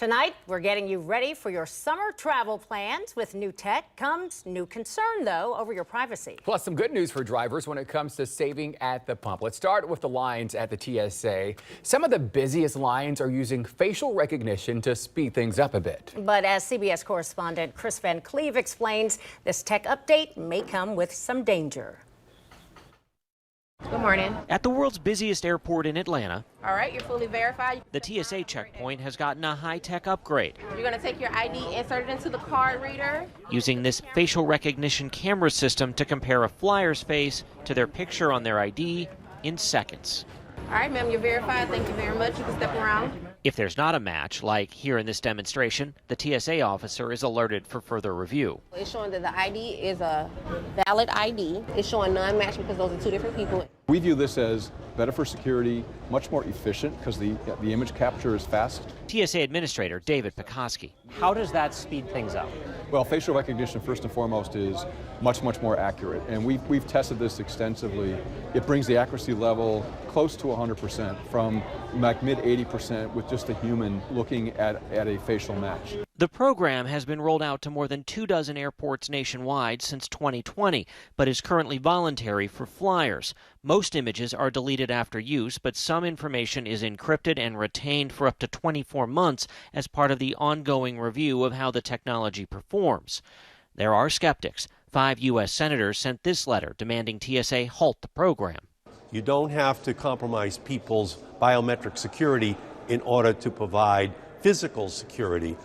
Tonight, we're getting you ready for your summer travel plans. With new tech comes new concern, though, over your privacy. Plus, some good news for drivers when it comes to saving at the pump. Let's start with the lines at the TSA. Some of the busiest lines are using facial recognition to speed things up a bit. But as CBS correspondent Chris Van Cleve explains, this tech update may come with some danger. Good morning. At the world's busiest airport in Atlanta, All right, you're fully verified. the TSA checkpoint has gotten a high-tech upgrade. You're going to take your ID, insert it into the card reader. Using this facial recognition camera system to compare a flyer's face to their picture on their ID in seconds. All right, ma'am, you're verified. Thank you very much. You can step around. If there's not a match, like here in this demonstration, the TSA officer is alerted for further review. It's showing that the ID is a valid ID. It's showing non-match because those are two different people. We view this as better for security, much more efficient because the image capture is fast. TSA Administrator David Pekoski. How does that speed things up? Well, facial recognition, first and foremost, is much more accurate. And we've tested this extensively. It brings the accuracy level close to 100% from like mid 80% with just a human looking at a facial match. The program has been rolled out to more than 24 airports nationwide since 2020, but is currently voluntary for flyers. Most images are deleted after use, but some information is encrypted and retained for up to 24 months as part of the ongoing review of how the technology performs. There are skeptics. 5 U.S. senators sent this letter demanding TSA halt the program. You don't have to compromise people's biometric security in order to provide physical security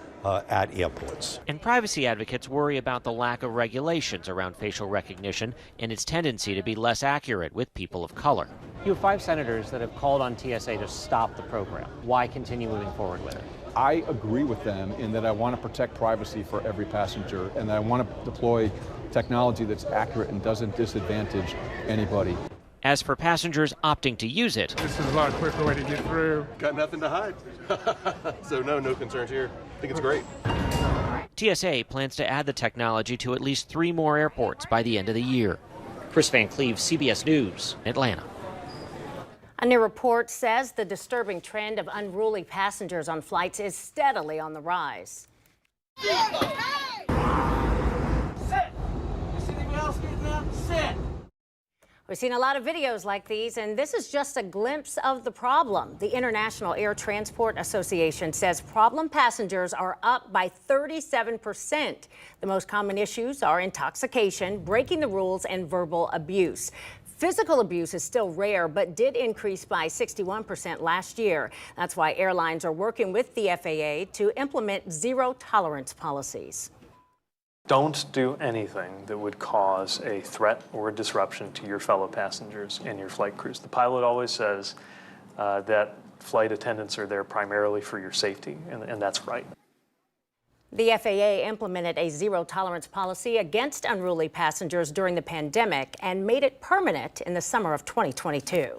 at airports. And privacy advocates worry about the lack of regulations around facial recognition and its tendency to be less accurate with people of color. You have 5 senators that have called on TSA to stop the program. Why continue moving forward with it? I agree with them in that I want to protect privacy for every passenger and that I want to deploy technology that's accurate and doesn't disadvantage anybody. As for passengers opting to use it, this is a lot quicker way to get through. Got nothing to hide. So no concerns here. I think it's great. TSA plans to add the technology to at least 3 more airports by the end of the year. Chris Van Cleve, CBS News, Atlanta. A new report says the disturbing trend of unruly passengers on flights is steadily on the rise. Sit! You see anyone else getting up? Sit! We've seen a lot of videos like these, and this is just a glimpse of the problem. The International Air Transport Association says problem passengers are up by 37%. The most common issues are intoxication, breaking the rules, and verbal abuse. Physical abuse is still rare, but did increase by 61% last year. That's why airlines are working with the FAA to implement zero-tolerance policies. Don't do anything that would cause a threat or a disruption to your fellow passengers and your flight crews. The pilot always says that flight attendants are there primarily for your safety, and that's right. The FAA implemented a zero-tolerance policy against unruly passengers during the pandemic and made it permanent in the summer of 2022.